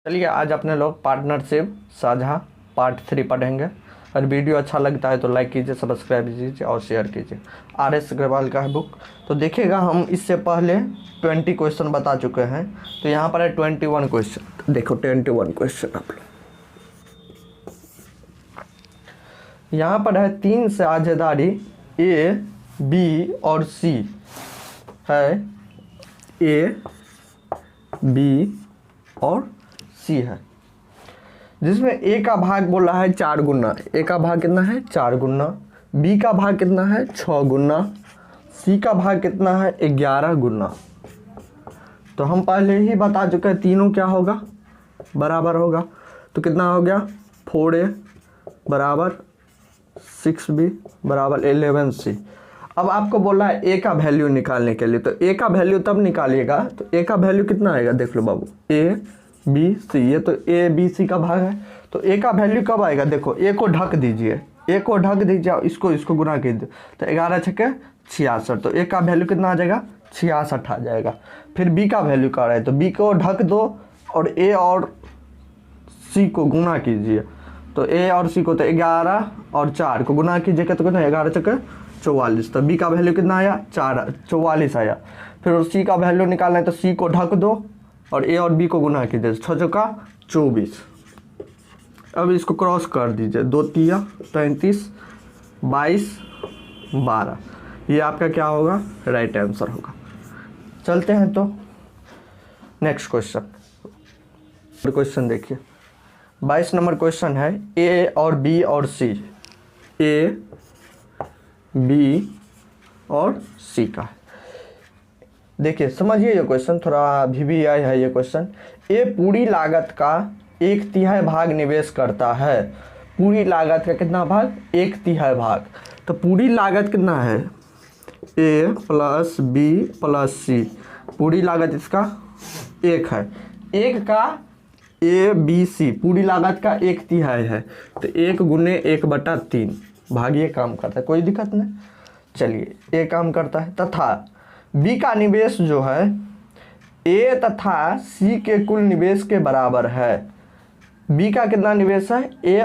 चलिए आज अपने लोग पार्टनरशिप साझा पार्ट 3 पढ़ेंगे। और वीडियो अच्छा लगता है तो लाइक कीजिए, सब्सक्राइब कीजिए और शेयर कीजिए। RS अग्रवाल का है बुक। तो देखिएगा, हम इससे पहले 20 क्वेश्चन बता चुके हैं। तो यहाँ पर है 21 क्वेश्चन। देखो 21 क्वेश्चन आप लोग, यहाँ पर है 3 साझेदारी A, B और C है। A, B और C है, जिसमें A का भाग बोला है 4 गुना। A का भाग कितना है? 4 गुना। B का भाग कितना है? 6 गुना। C का भाग कितना है? 11 गुना। तो हम पहले ही बता चुके हैं, तीनों क्या होगा? बराबर होगा। तो कितना हो गया? 4A बराबर 6B बराबर 11C। अब आपको बोला है A का वैल्यू निकालने के लिए। तो A का वैल्यू तब निकालिएगा, तो A का वैल्यू कितना आएगा? देख लो बाबू, A B C, ये तो A B C का भाग है। तो A का वैल्यू कब आएगा? देखो A को ढक दीजिए, A को ढक दीजिए, इसको गुना कीजिए, तो 11 छक्के 66। तो A का वैल्यू कितना आ जाएगा? 66 आ जाएगा। फिर B का वैल्यू क्या है? तो B को ढक दो और A और C को गुना कीजिए। तो A और C को, तो 11 और 4 को गुना कीजिएगा, तो कितना? 11 छक्के 44। तो B का वैल्यू कितना आया? 44 आया। फिर C का वैल्यू निकालना है, तो C को ढक दो और A और B को गुना कीजिए, 6 चौका 24। अब इसको क्रॉस कर दीजिए, 2 तिया 33, 22, 12। ये आपका क्या होगा? राइट आंसर होगा। चलते हैं तो नेक्स्ट क्वेश्चन देखिए। 22 नंबर क्वेश्चन है, A और B और C, A B और C का है। देखिए समझिए, ये क्वेश्चन थोड़ा VBI है। ये क्वेश्चन, A पूरी लागत का 1/3 भाग निवेश करता है। पूरी लागत का कितना भाग? 1/3 भाग। तो पूरी लागत कितना है? A plus B plus C। पूरी लागत इसका 1 है। 1 का A B C पूरी लागत का 1/3 है। तो 1 गुने 1/3 भाग ये काम करता है, कोई दिक्कत नहीं। चलिए ये काम करता है। तथा B का निवेश जो है A तथा C के कुल निवेश के बराबर है। B का कितना निवेश है? A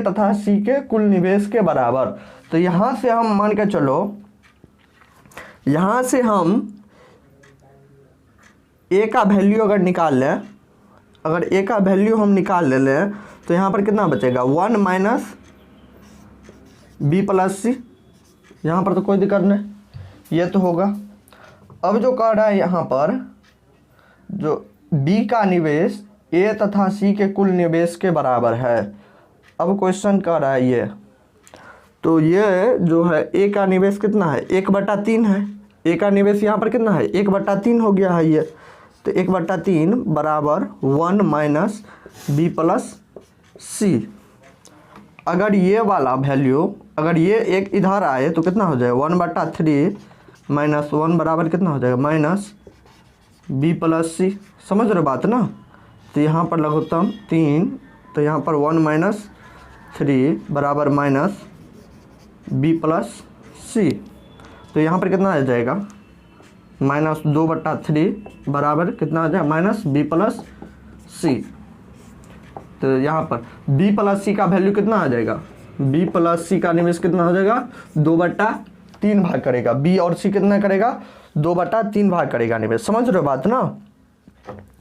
तथा C के कुल निवेश के बराबर। तो यहाँ से हम मान के चलो, यहाँ से हम A का वैल्यू अगर निकाल लें, अगर A का वैल्यू हम निकाल ले लें, तो यहाँ पर कितना बचेगा? 1 माइनस B प्लस C। यहाँ पर तो कोई दिक्कत नहीं, ये तो होगा। अब जो कह रहा है यहाँ पर, जो B का निवेश A तथा C के कुल निवेश के बराबर है। अब क्वेश्चन कह रहा है ये, तो ये जो है A का निवेश कितना है? 1/3 है। A का निवेश यहाँ पर कितना है? 1/3 हो गया है ये। तो 1/3 बराबर 1 माइनस B प्लस C। अगर ये वाला वैल्यू, अगर ये एक इधर आए तो कितना हो जाएगा? 1/3 माइनस 1 बराबर कितना हो जाएगा? Minus B plus C। समझ रहे बात ना? तो यहाँ पर लघुत्तम 3, तो यहाँ पर 1 माइनस 3 बराबर माइनस B प्लस C। तो यहाँ पर कितना आ जाएगा? माइनस 2/3 बराबर कितना आ जाएगा? Minus B plus C। तो यहाँ पर B प्लस C का वैल्यू कितना आ जाएगा? B प्लस C का निवेश कितना हो जाएगा? 2/3 भाग करेगा। B और C कितना करेगा? 2/3 भाग करेगा निवेश। समझ रहे हो बात ना?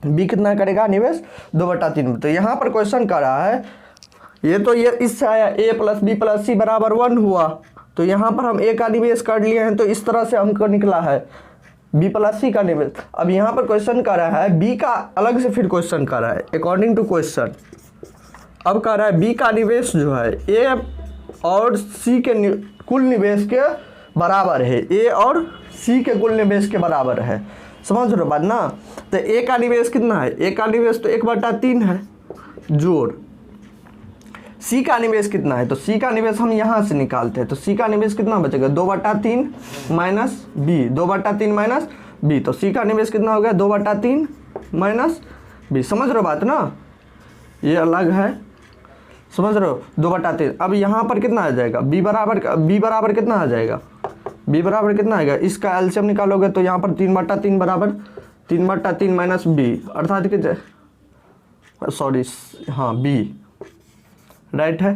B कितना करेगा निवेश? 2/3। तो यहाँ पर क्वेश्चन कर रहा है, ये तो ये इससे आया A plus B plus C बराबर 1 हुआ। तो यहाँ पर हम A का निवेश कर लिए हैं, तो इस तरह से हमको निकला है B प्लस C का निवेश। अब यहाँ पर क्वेश्चन कर रहा है B का अलग से, फिर क्वेश्चन कर रहा है अकॉर्डिंग टू क्वेश्चन। अब कह रहा है B का निवेश जो है A और C के कुल निवेश के बराबर है। A और C के कुल निवेश के बराबर है। समझ रहे हो बात ना? तो A का निवेश कितना है? A का निवेश तो 1/3 है जोड़। C का निवेश कितना है? तो C का निवेश हम यहाँ से निकालते हैं। तो C का निवेश कितना बचेगा? 2/3 माइनस B, 2/3 माइनस B। तो C का निवेश कितना हो गया? 2/3 माइनस B। समझ रहे हो बात ना? ये अलग है, समझ रहे हो? 2/3। अब यहाँ पर कितना आ जाएगा? B बराबर कितना आ जाएगा? B बराबर कितना आएगा? इसका एलसीएम निकालोगे तो यहाँ पर 3/3 बराबर 3/3 माइनस B, अर्थात कि सॉरी हाँ बी, राइट है।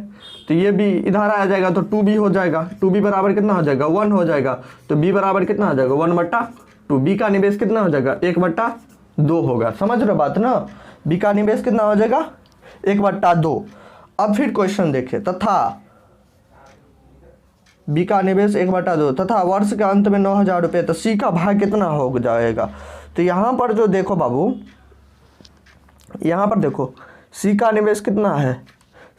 तो ये बी इधर आ जाएगा तो 2b हो जाएगा, 2b बराबर कितना हो जाएगा 1 हो जाएगा। तो b बराबर कितना हो जाएगा 1/2, b का निवेश कितना हो जाएगा 1/2 होगा। समझ रहे हो बात ना, b का निवेश कितना हो जाएगा 1/2। अब फिर क्वेश्चन देखिए, तथा बी का निवेश 1/2 तथा वर्ष के अंत में 9,000 रुपये, तो सी का भाग कितना हो जाएगा। तो यहाँ पर जो देखो बाबू, यहाँ पर देखो सी का निवेश कितना है,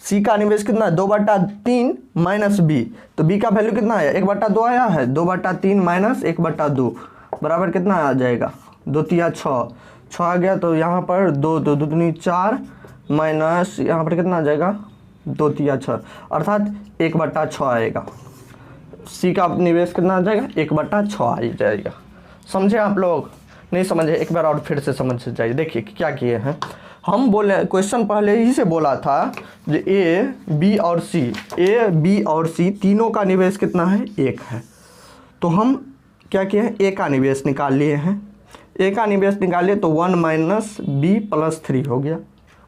सी का निवेश कितना है 2/3 माइनस बी। तो बी का वैल्यू कितना है 1/2 आया है, 2/3 माइनस 1/2 बराबर कितना आ जाएगा 2 तिया 6, 6 आ गया। तो यहाँ पर 2 2 दूनी 4 माइनस यहाँ पर कितना आ जाएगा 2 तिया 6, अर्थात 1/6 आएगा। सी का निवेश कितना आ जाएगा 1/6 आ जाएगा। समझे आप लोग, नहीं समझे एक बार और फिर से समझ जाइए। देखिए क्या किए हैं हम, बोले क्वेश्चन पहले ही से बोला था जो ए बी और सी तीनों का निवेश कितना है 1 है। तो हम क्या किए हैं ए का निवेश निकाल लिए हैं, ए का निवेश निकाल लिए तो 1 माइनस बी प्लस 3 हो गया,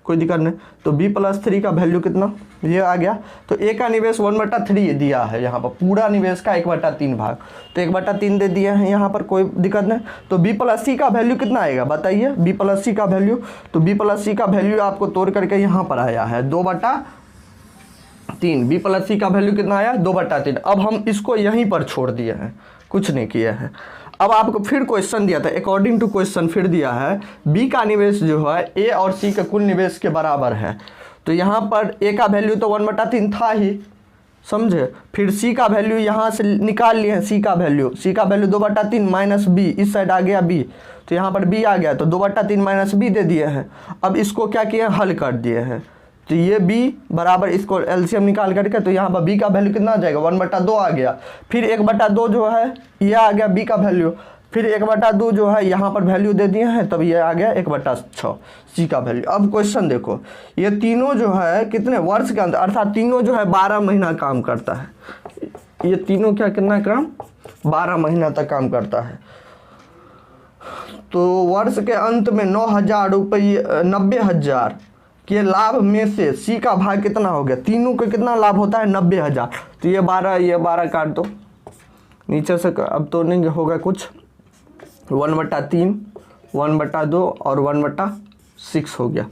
कोई दिक्कत नहीं। तो b प्लस 3 का वैल्यू कितना ये आ गया। तो a का निवेश 1/3 दिया है यहाँ पर, पूरा निवेश का 1/3 भाग, तो 1/3 दे दिए हैं यहाँ पर, कोई दिक्कत नहीं। तो b प्लस सी का वैल्यू कितना आएगा बताइए, b प्लस सी का वैल्यू, तो b प्लस सी का वैल्यू आपको तोड़ करके यहाँ पर आया है 2/3। b प्लस सी का वैल्यू कितना आया 2/3। अब हम इसको यहीं पर छोड़ दिए हैं, कुछ नहीं किया है। अब आपको फिर क्वेश्चन दिया था, अकॉर्डिंग टू क्वेश्चन फिर दिया है बी का निवेश जो है ए और सी के कुल निवेश के बराबर है। तो यहाँ पर ए का वैल्यू तो 1/3 था ही, समझे। फिर सी का वैल्यू यहाँ से निकाल लिए हैं, सी का वैल्यू 2/3 माइनस बी, इस साइड आ गया बी, तो यहाँ पर बी आ गया, तो 2/3 माइनस बी दे दिए हैं। अब इसको क्या किए हल कर दिए हैं, तो ये b बराबर इसको एलसीएम निकाल करके, तो यहाँ पर b का वैल्यू कितना आ जाएगा 1/2 आ गया। फिर 1/2 जो है ये आ गया b का वैल्यू, फिर 1/2 जो है यहाँ पर वैल्यू दे दिए हैं, तब ये आ गया 1/6 c का वैल्यू। अब क्वेश्चन देखो, ये तीनों जो है कितने वर्ष के अंदर, अर्थात तीनों जो है 12 महीना काम करता है। ये तीनों क्या कितना काम 12 महीना तक काम करता है। तो वर्ष के अंत में 9,000 रुपये 90,000 के लाभ में से सी का भाग कितना हो गया, तीनों को कितना लाभ होता है 90,000। तो ये 12 काट दो नीचे से, अब तो नहीं होगा कुछ, 1/3 1/2 और 1/6 हो गया।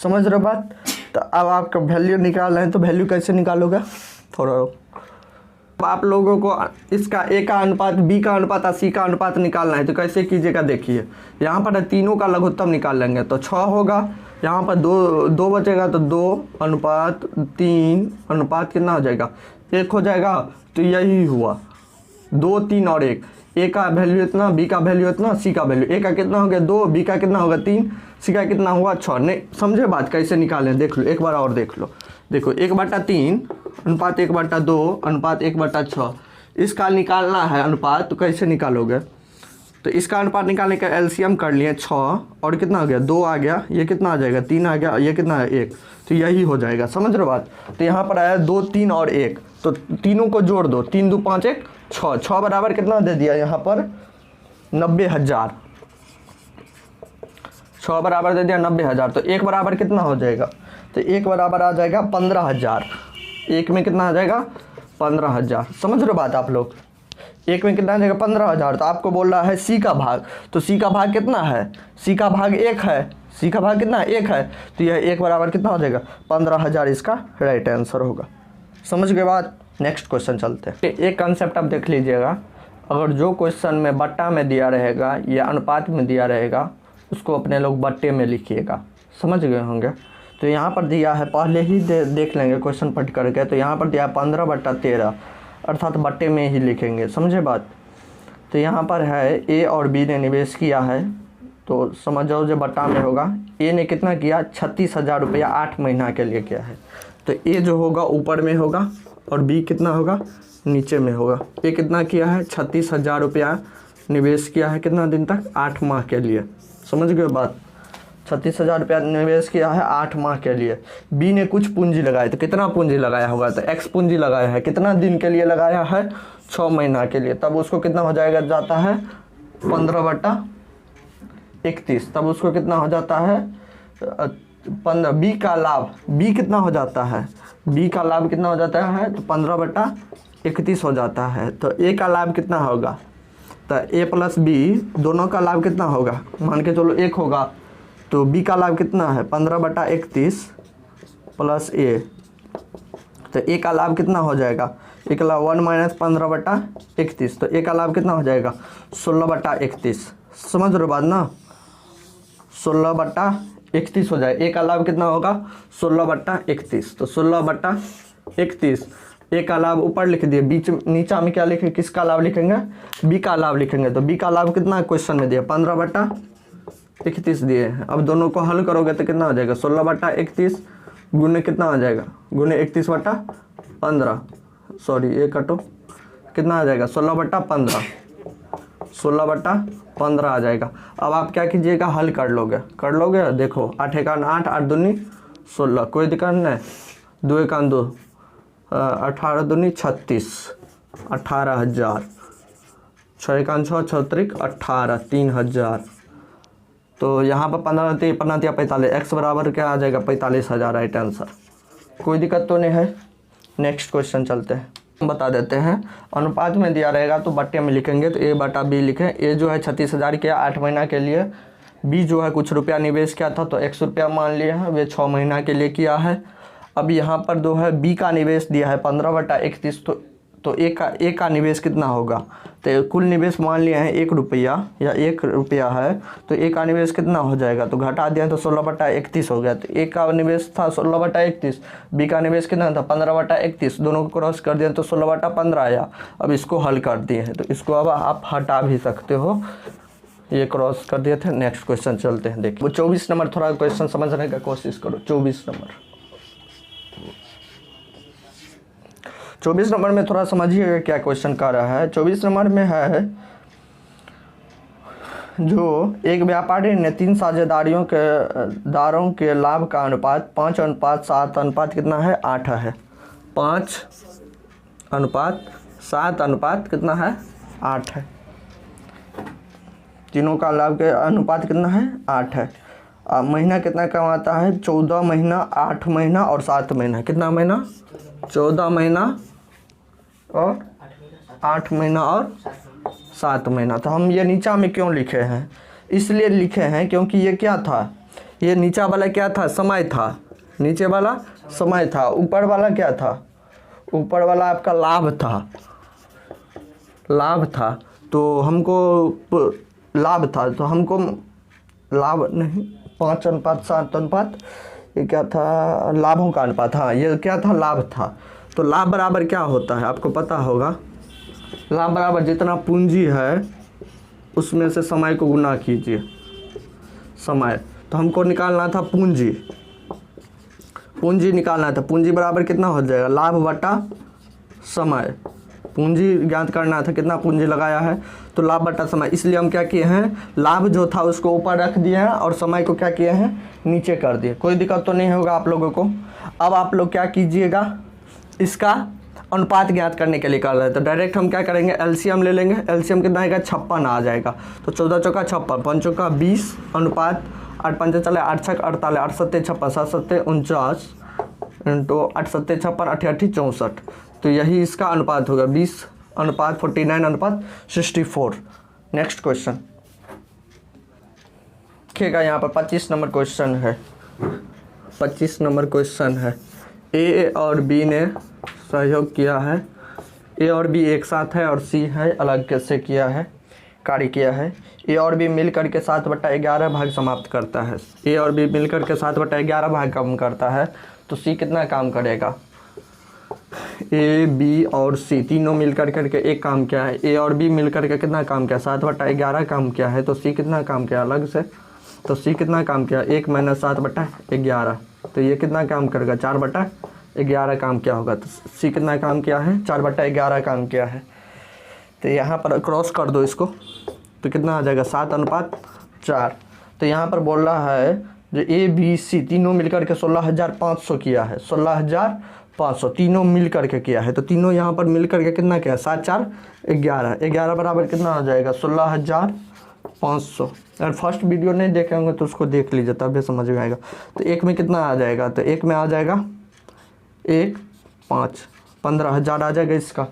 समझ रहे हो बात। तो अब आपका वैल्यू निकाल रहे हैं, तो वैल्यू कैसे निकालोगे थोड़ा। अब आप लोगों को इसका ए का अनुपात बी का अनुपात और सी का अनुपात निकालना है, तो कैसे कीजिएगा देखिए, यहाँ पर तीनों का लघुत्तम निकाल लेंगे तो 6 होगा, यहाँ पर 2 बचेगा तो 2/3 अनुपात कितना हो जाएगा 1 हो जाएगा। तो यही हुआ 2 3 और 1, ए का वैल्यू इतना, बी का वैल्यू इतना, सी का वैल्यू, ए का कितना हो गया 2, बी का कितना होगा 3, सी का कितना हुआ 6। नहीं समझे बात कैसे निकालें, देख लो एक बार और देख लो। देखो 1/3 अनुपात 1/2 अनुपात 1/6, इसका निकालना है अनुपात, तो कैसे निकालोगे। तो इसका अनुपात निकालने का एलसीएम कर लिए 6 और कितना आ गया 2 आ गया, ये कितना आ जाएगा 3 आ गया, ये कितना है 1, तो यही हो जाएगा। समझ रहे बात। तो यहाँ पर आया 2 3 और 1, तो तीनों को जोड़ दो, 3 2 5 1 6, 6 बराबर कितना दे दिया यहाँ पर 90,000, 6 बराबर दे दिया 90,000। तो 1 बराबर कितना हो जाएगा, तो 1 बराबर आ जाएगा 15,000, 1 में कितना आ जाएगा 15,000। समझ रहे बात आप लोग, 1 में कितना आ जाएगा 15,000। तो आपको बोल रहा है सी का भाग, तो सी का भाग कितना है, सी का भाग 1 है, सी का भाग कितना 1 है, तो यह 1 बराबर कितना हो जाएगा 15,000, इसका राइट आंसर होगा। समझ गए बात। नेक्स्ट क्वेश्चन चलते हैं। एक कंसेप्ट आप देख लीजिएगा, अगर जो क्वेश्चन में बट्टा में दिया रहेगा या अनुपात में दिया रहेगा उसको अपने लोग बट्टे में लिखिएगा, समझ गए होंगे। तो यहाँ पर दिया है, पहले ही देख लेंगे क्वेश्चन पढ़ करके, तो यहाँ पर दिया 15/13 अर्थात बट्टे में ही लिखेंगे, समझे बात। तो यहाँ पर है ए और बी ने निवेश किया है, तो समझ जाओ जो बट्टा में होगा। ए ने कितना किया 36,000 रुपया 8 महीना के लिए किया है, तो ए जो होगा ऊपर में होगा और बी कितना होगा नीचे में होगा। ए कितना किया है 36,000 रुपया निवेश किया है, कितना दिन तक 8 माह के लिए, समझ गए बात। 36,000 रुपया निवेश किया है 8 माह के लिए। बी ने कुछ पूंजी लगाई, तो कितना पूंजी लगाया होगा, तो एक्स पूंजी लगाया है, कितना दिन के लिए लगाया है 6 महीना के लिए, तब उसको कितना हो जाएगा जाता है 15/31, तब उसको कितना हो जाता है 15, बी का लाभ, बी कितना हो जाता है, बी का लाभ कितना हो जाता है, तो 15/31 हो जाता है। तो ए का लाभ कितना होगा, तो ए प्लस बी दोनों का लाभ कितना होगा, मान के चलो 1 होगा, तो बी का लाभ कितना है 15/31 प्लस ए, तो ए का लाभ कितना हो जाएगा, ए का लाभ 1 - 15/31, तो ए का लाभ कितना हो जाएगा 16/31। समझ रहे बात ना, 16/31 हो जाए, ए का लाभ कितना होगा 16/31, तो 16/31 ए का लाभ ऊपर लिख दिए, बीच नीचा में क्या लिखेंगे, किसका लाभ लिखेंगे, बी का लाभ लिखेंगे। तो बी का लाभ कितना क्वेश्चन में दिया 15/31 दिए हैं। अब दोनों को हल करोगे तो कितना हो जाएगा 16/31 गुने कितना आ जाएगा, गुने 31/15, सॉरी ये कटो, कितना आ जाएगा 16/15, 16/15 आ जाएगा। अब आप क्या कीजिएगा, हल कर लोगे, देखो 8 × 8, 8 दूनी 16, कोई दिक्कत नहीं, 2 × 2 18 दूनी 36, 18,000, 6 × 6 6 त्रिक 18, 3,000। तो यहाँ पर 15 45, एक्स बराबर क्या आ जाएगा 45,000, राइट आंसर। कोई दिक्कत तो नहीं है। नेक्स्ट क्वेश्चन चलते हैं, हम बता देते हैं। अनुपात में दिया रहेगा तो बट्टे में लिखेंगे, तो A/B लिखें। ए जो है 36,000 किया 8 महीना के लिए, बी जो है कुछ रुपया निवेश किया था तो 100 रुपया मान लिया है, वे 6 महीना के लिए किया है। अब यहाँ पर जो है बी का निवेश दिया है 15/31, तो ए का निवेश कितना होगा, तो कुल निवेश मान लिए हैं 1 रुपया या 1 रुपया है, तो ए का निवेश कितना हो जाएगा, तो घटा दिया तो 16/31 हो गया। तो ए का निवेश था 16/31, बी का निवेश कितना था 15/31, दोनों को क्रॉस कर दिया तो 16/15 आया। अब इसको हल कर दिए हैं, तो इसको अब आप हटा भी सकते हो, ये क्रॉस कर दिए थे। नेक्स्ट क्वेश्चन चलते हैं, देखिए वो 24 नंबर, थोड़ा क्वेश्चन समझने का कोशिश करो। 24 नंबर में थोड़ा समझिएगा क्या क्वेश्चन कर रहा है। 24 नंबर में है, जो एक व्यापारी ने 3 साझेदारों के लाभ का अनुपात 5:7 कितना है 8 है, 5:7 कितना है 8 है, तीनों का लाभ के अनुपात कितना है 8 है। महीना कितना कमाता है 14 महीना, 8 महीना और 7 महीना, कितना महीना 14 महीना और 8 महीना और 7 महीना। तो हम ये नीचा में क्यों लिखे हैं, इसलिए लिखे हैं क्योंकि ये क्या था, ये नीचा वाला क्या था समय था, नीचे वाला समय था, ऊपर वाला क्या था, ऊपर वाला आपका लाभ था, तो हमको लाभ था, तो हमको लाभ नहीं 5:7 ये क्या था, लाभों का अनुपात, हाँ ये क्या था लाभ था। तो लाभ बराबर क्या होता है आपको पता होगा, लाभ बराबर जितना पूंजी है उसमें से समय को गुना कीजिए, समय। तो हमको निकालना था पूंजी निकालना था, पूंजी बराबर कितना हो जाएगा लाभ बटा समय, पूंजी ज्ञात करना था कितना पूंजी लगाया है, तो लाभ बटा समय। इसलिए हम क्या किए हैं, लाभ जो था उसको ऊपर रख दिए हैं और समय को क्या किए हैं नीचे कर दिए। कोई दिक्कत तो नहीं होगा आप लोगों को। अब आप लोग क्या कीजिएगा, इसका अनुपात ज्ञात करने के लिए कर रहे हैं, तो डायरेक्ट हम क्या करेंगे एलसीएम ले लेंगे। एलसीएम कितना आएगा 56 आ जाएगा, तो 14 चौका 56, 5 चौका 20 अनुपात 8 पंचे चले 8 छक 48, 8 सत्ते 56, 7 सत्ते 49 इंटू 8 सत्ते 56, 8 8 64, तो यही इसका अनुपात होगा 20:49:64। नेक्स्ट क्वेश्चन देखिएगा, यहाँ पर 25 नंबर क्वेश्चन है। 25 नंबर क्वेश्चन है, ए और बी ने सहयोग किया है, ए और बी एक साथ है और सी है अलग कैसे किया है, कार्य किया है। ए और बी मिलकर के 7/11 भाग समाप्त करता है, ए और बी मिलकर के 7/11 भाग कम करता है, तो सी कितना काम करेगा, ए बी और सी तीनों मिलकर करके एक काम किया है, ए और बी मिलकर के कितना काम किया 7/11 काम किया है, तो सी कितना काम किया अलग से, तो सी कितना काम किया 1 - 7/11, तो ये कितना काम करेगा 4/11 काम किया होगा, तो सी कितना काम किया है 4/11 काम किया है। तो यहाँ पर क्रॉस कर दो इसको, तो कितना आ जाएगा 7:4। तो यहाँ पर बोल रहा है जो ए बी सी तीनों मिलकर के 16,500 किया है, 16,500 तीनों मिल करके किया है, तो तीनों यहाँ पर मिल करके कितना किया 7 4 11, 11 बराबर कितना हो जाएगा 500। अगर फर्स्ट वीडियो नहीं देखे होंगे तो उसको देख लीजिए, तब भी समझ में आएगा। तो एक में कितना आ जाएगा, तो एक में आ जाएगा 1 5 15,000 आ जाएगा इसका।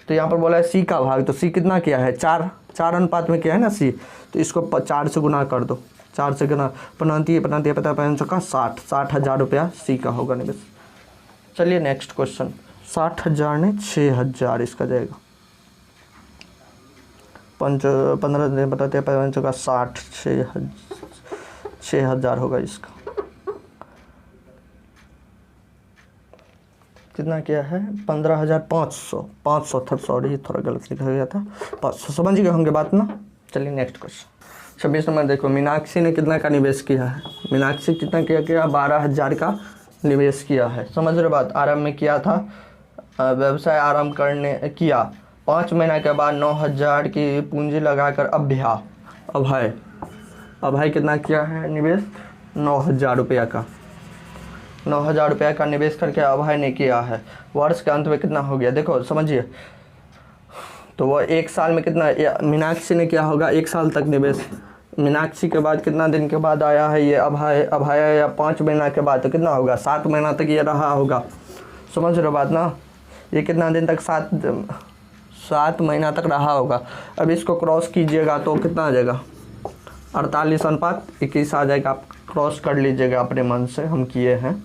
तो यहाँ पर बोला है सी का भाग, तो सी कितना किया है 4 अनुपात में किया है ना सी, तो इसको 4 से गुना कर दो, 4 से गुना 60,000 रुपया सी का होगा निवेश। चलिए नेक्स्ट क्वेश्चन, 60,000 नहीं 6,000 इसका जाएगा। 15 दिन बताते हैं 5 का 60, 6,000 होगा इसका। कितना क्या है 15,500, 500 था, सॉरी थोड़ा गलत लिखा गया था, 500। समझ गए होंगे बात ना। चलिए नेक्स्ट क्वेश्चन 26 नंबर देखो, मीनाक्षी ने कितना का निवेश किया है। मीनाक्षी कितना किया 12,000 का निवेश किया है। समझ रहे बात। आरंभ में किया था, व्यवसाय आरंभ करने किया, 5 महीना के बाद 9,000 की पूंजी लगाकर अभय कितना किया है निवेश 9,000 रुपया का। 9,000 रुपया का निवेश करके अभय ने किया है। वर्ष के अंत में कितना हो गया देखो समझिए, तो वह 1 साल में कितना, मीनाक्षी ने क्या होगा 1 साल तक निवेश। मीनाक्षी के बाद कितना दिन के बाद आया है ये अभय या 5 महीना के बाद, तो कितना होगा 7 महीना तक ये रहा होगा। समझ रहे बात ना। ये कितना दिन तक 7 महीना तक रहा होगा। अब इसको क्रॉस कीजिएगा तो कितना आ जाएगा 48:21 आ जाएगा। आप क्रॉस कर लीजिएगा अपने मन से, हम किए हैं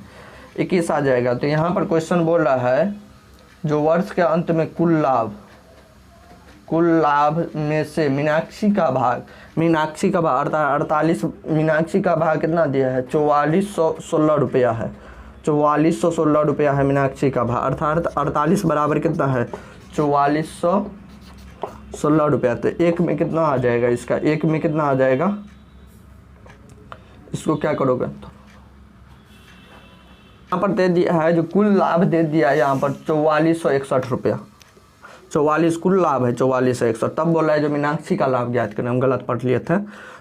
21 आ जाएगा। तो यहाँ पर क्वेश्चन बोल रहा है जो वर्ष के अंत में कुल लाभ में से मीनाक्षी का भाग 48, मीनाक्षी का भाग कितना दिया है 4416 रुपया है। 4416 रुपया है मीनाक्षी का भाग, अर्थात 48 बराबर कितना है 4416 रुपया। तो एक में कितना आ जाएगा इसका, एक में कितना आ जाएगा, इसको क्या करोगे यहाँ पर दे दिया है जो कुल लाभ दे दिया है यहाँ पर 4461 रुपया। 44 कुल लाभ है 4461, तब बोला है जो मीनाक्षी का लाभ ज्ञात करें, हम गलत पढ़ लिए थे।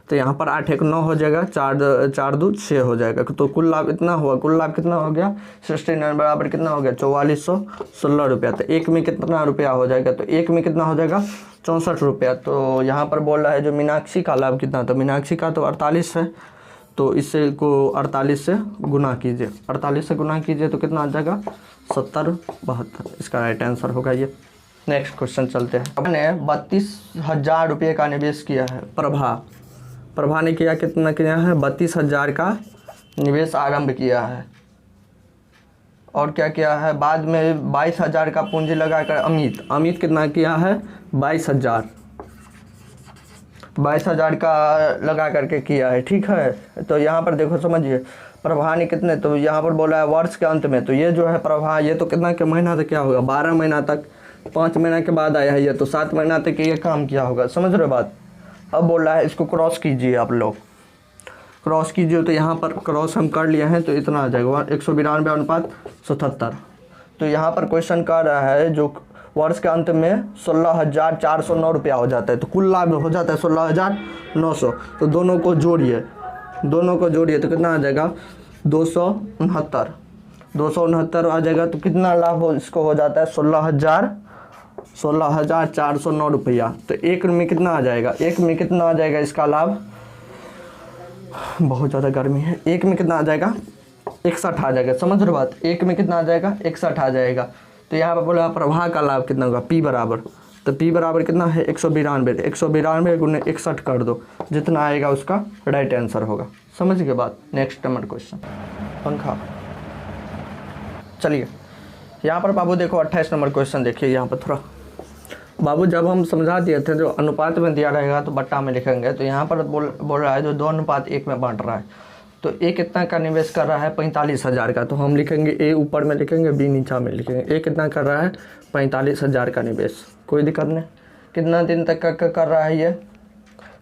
तो यहाँ पर 8 1 9 हो जाएगा, 4 2 6 हो जाएगा। तो कुल लाभ इतना हुआ, कुल लाभ कितना हो गया 69 बराबर कितना हो गया 4416 रुपया। तो एक में कितना रुपया हो जाएगा, तो एक में कितना हो जाएगा 64 रुपया। तो यहाँ पर बोल रहा है जो मीनाक्षी का लाभ कितना, तो मीनाक्षी का तो 48 है, तो इससे को 48 से गुना कीजिए, 48 से गुना कीजिए तो कितना आ जाएगा 70 72, इसका राइट आंसर होगा ये। नेक्स्ट क्वेश्चन चलते हैं। आपने 32,000 रुपये का निवेश किया है। प्रभा ने किया कितना किया है 32,000 का निवेश आरंभ किया है। और क्या किया है बाद में 22,000 का पूंजी लगाकर अमित कितना किया है 22,000 का लगा करके किया है। ठीक है, तो यहाँ पर देखो समझिए प्रभा ने कितने, तो यहाँ पर बोला है वर्ष के अंत में, तो ये जो है प्रभा ये तो कितना के महीना तक क्या होगा 12 महीना तक, 5 महीना के बाद आया है ये, तो 7 महीना तक ये काम किया होगा। समझ रहे बात। अब बोल रहा है इसको क्रॉस कीजिए, आप लोग क्रॉस कीजिए, तो यहाँ पर क्रॉस हम कर लिए हैं तो इतना आ जाएगा 192:77। तो यहाँ पर क्वेश्चन कर रहा है जो वर्ष के अंत में 16,409 रुपया हो जाता है, तो कुल लाभ हो जाता है 16,900। तो दोनों को जोड़िए तो कितना आ जाएगा 269 आ जाएगा। तो कितना लाभ इसको हो जाता है 16,409 रुपया। तो एक में कितना आ जाएगा, एक में कितना आ जाएगा इसका लाभ, बहुत ज़्यादा गर्मी है, एक में कितना आ जाएगा 61 आ जाएगा। समझ रहे बात, एक में कितना आ जाएगा 61 आ जाएगा। तो यहाँ पर बोला प्रभा का लाभ कितना होगा P बराबर, तो P बराबर कितना है 192 गुने 61 कर दो, जितना आएगा उसका राइट आंसर होगा। समझ गए बात। नेक्स्ट नंबर क्वेश्चन पंखा। चलिए यहाँ पर बाबू देखो 28 नंबर क्वेश्चन देखिए। यहाँ पर थोड़ा बाबू जब हम समझा दिए थे जो अनुपात में दिया रहेगा तो बट्टा में लिखेंगे, तो यहाँ पर बोल रहा है जो 2:1 में बांट रहा है, तो ए कितना का निवेश कर रहा है 45,000 का, तो हम लिखेंगे ए ऊपर में लिखेंगे बी नीचा में लिखेंगे। ए कितना कर रहा है 45,000 का निवेश, कोई दिक्कत नहीं। कितना दिन तक का कर रहा है ये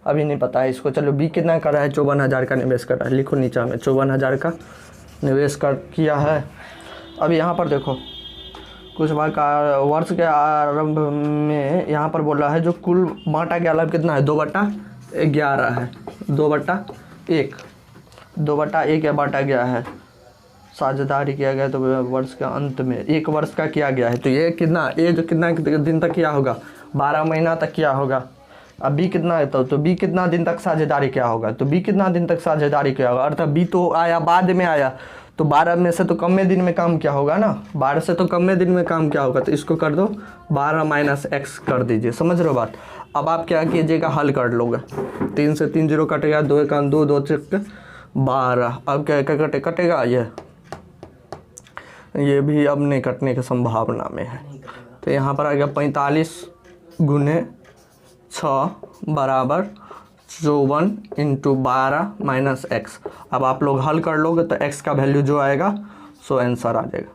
अभी नहीं पता है इसको। चलो बी कितना कर रहा है 54,000 का निवेश कर रहा है, लिखो नीचा में 54,000 का निवेश किया है। अब यहाँ पर देखो कुछ भाग का वर्ष के आरंभ में यहाँ पर बोल रहा है जो कुल बांटा गया लाभ कितना है 2/11 है, 2/1 या बांटा गया है, साझेदारी किया गया। तो वर्ष के अंत में 1 वर्ष का किया गया है, तो ये कितना जो कितना दिन तक किया होगा 12 महीना तक किया होगा। अब बी कितना है तो बी कितना दिन तक साझेदारी क्या होगा, तो बी कितना दिन तक साझेदारी क्या होगा, अर्थात बी तो आया बाद में आया, तो 12 में से तो कम में दिन में काम क्या होगा ना, 12 से तो कम में दिन में काम क्या होगा, तो इसको कर दो 12 माइनस एक्स कर दीजिए। समझ रहे हो बात। अब आप क्या कीजिएगा, हल कर लोगे, 3 से 3 0 कटेगा, 2 1 2 2 6 12। अब क्या कटेगा ये भी अब नहीं कटने की संभावना में है, तो यहाँ पर आ गया 45 गुने 6 बराबर 54 इंटू 12 माइनस एक्स। अब आप लोग हल कर लोगे तो एक्स का वैल्यू जो आएगा सो आंसर आ जाएगा।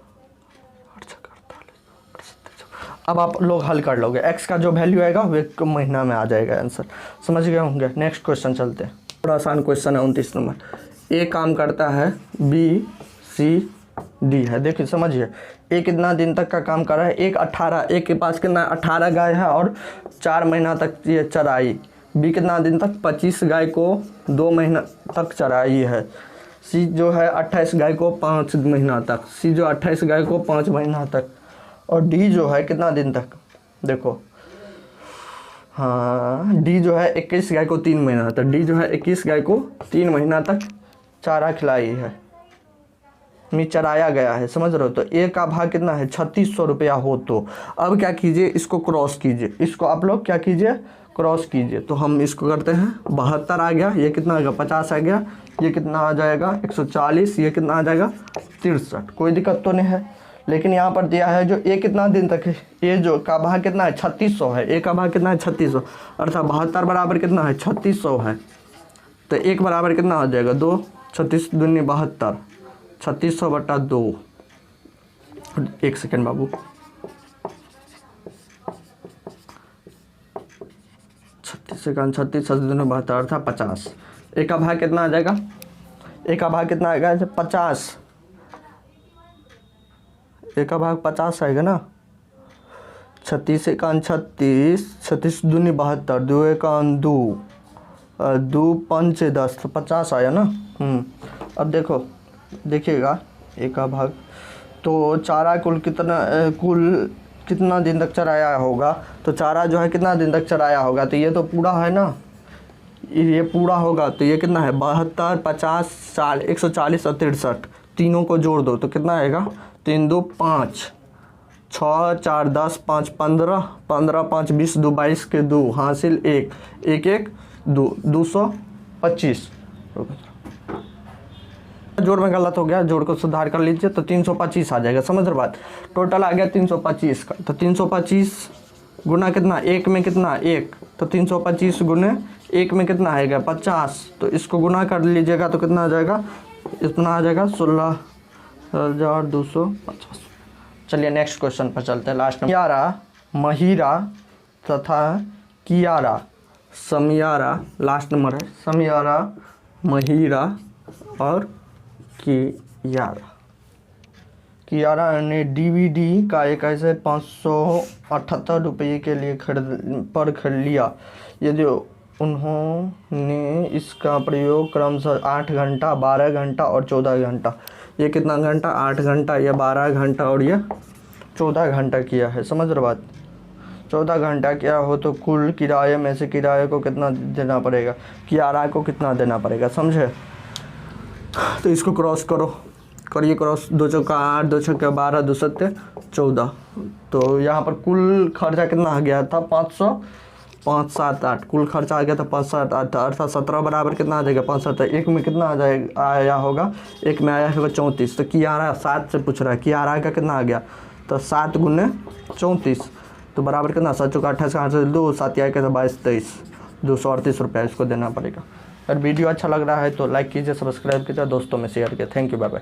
अब आप लोग हल कर लोगे, एक्स का जो वैल्यू आएगा वो 1 महीना में आ जाएगा आंसर। समझ गए होंगे। नेक्स्ट क्वेश्चन चलते हैं, थोड़ा आसान क्वेश्चन है 29 नंबर। ए काम करता है, बी सी डी है। देखिए समझिए, ए कितना दिन तक का काम कर रहा है, एक के पास कितना 18 गाय है और 4 महीना तक ये चराई। बी कितना दिन तक 25 गाय को 2 महीना तक चराई है। सी जो है 28 गाय को 5 महीना तक, सी जो 28 गाय को 5 महीना तक, और डी जो है कितना दिन तक, देखो हाँ डी जो है 21 गाय को 3 महीना तक, डी जो है 21 गाय को 3 महीना तक चारा खिलाई है, में चराया गया है। समझ रहे हो। तो ए का भाग कितना है 3600 रुपया हो। तो अब क्या कीजिए, इसको क्रॉस कीजिए, इसको आप लोग क्या कीजिए, क्रॉस कीजिए। तो हम इसको करते हैं, 72 आ गया, ये कितना आ गया 50 आ गया, ये कितना आ जाएगा 140, ये कितना आ जाएगा 63। कोई दिक्कत तो नहीं है। लेकिन यहाँ पर दिया है जो ए कितना दिन तक है, ए जो का भाग कितना है 3600 है, ए का भाग कितना है 3600, अर्थात 72 बराबर कितना है 3600 है। तो एक बराबर कितना हो जाएगा 2, 36 दूनी 72, 3600 बटा 2। एक सेकेंड बाबू, 36 दूनी 72 अर्थात 50। एक का भाग कितना आ जाएगा, एक का भाग कितना आएगा 50, एक का भाग 50 आएगा ना। 36 1 36, 36 दूनी 72, 2 1 2, 2 5 10, तो 50 आया ना। अब देखो देखिएगा, एक का भाग तो चारा कुल कितना दिन तक चराया होगा, तो चारा जो है कितना दिन तक चराया होगा, तो ये तो पूरा है ना, ये पूरा होगा, तो ये कितना है 72 50 40 140 और 63, तीनों को जोड़ दो तो कितना आएगा 3 2 5 6 4 10 5 15 15 5 20 2 22 के 2 हासिल 1 1 1 2 225। जोड़ में गलत हो गया, जोड़ को सुधार कर लीजिए, तो 325 आ जाएगा। समझ रहे बात। टोटल आ गया 325 का, तो 325 गुना कितना, एक में कितना 1, तो 325 गुने 1 में कितना आएगा 50, तो इसको गुना कर लीजिएगा तो कितना आ जाएगा, इतना आ जाएगा 16,250। चलिए नेक्स्ट क्वेश्चन पर चलते हैं, लास्ट में। कियारा, महीरा तथा कियारा, समियारा लास्ट नंबर है, समियारा, महीरा और कियारा ने डीवीडी का एक ऐसे 578 रुपये के लिए खरीद लिया। यदि उन्होंने इसका प्रयोग क्रमशः 8 घंटा 12 घंटा और 14 घंटा, ये कितना घंटा 8 घंटा, ये 12 घंटा और ये 14 घंटा किया है। समझ रहे बात। 14 घंटा किया हो तो कुल किराए में से किराए को कितना देना पड़ेगा, किराया को कितना देना पड़ेगा, समझे। तो इसको क्रॉस करिए क्रॉस, 2 चौका 8 2 छक्के 12 2 सत्ते 14। तो यहाँ पर कुल खर्चा कितना आ गया था 500 5 7 8, कुल खर्चा आ गया था 5 7 8, अर्थात 17 बराबर कितना आ जाएगा 5 7, एक में कितना आ जाएगा आया होगा, एक में आया होगा 34। तो कियारा 7 से पूछ रहा है, कियारा का कितना आ गया, तो 7 गुने 34, तो बराबर कितना 7 चौका 28 8 से 2 7 आएगा तो 22 23, 238 रुपया इसको देना पड़ेगा। अगर वीडियो अच्छा लग रहा है तो लाइक कीजिए, सब्सक्राइब कीजिए, दोस्तों में शेयर कीजिए। Thank you, bye bye.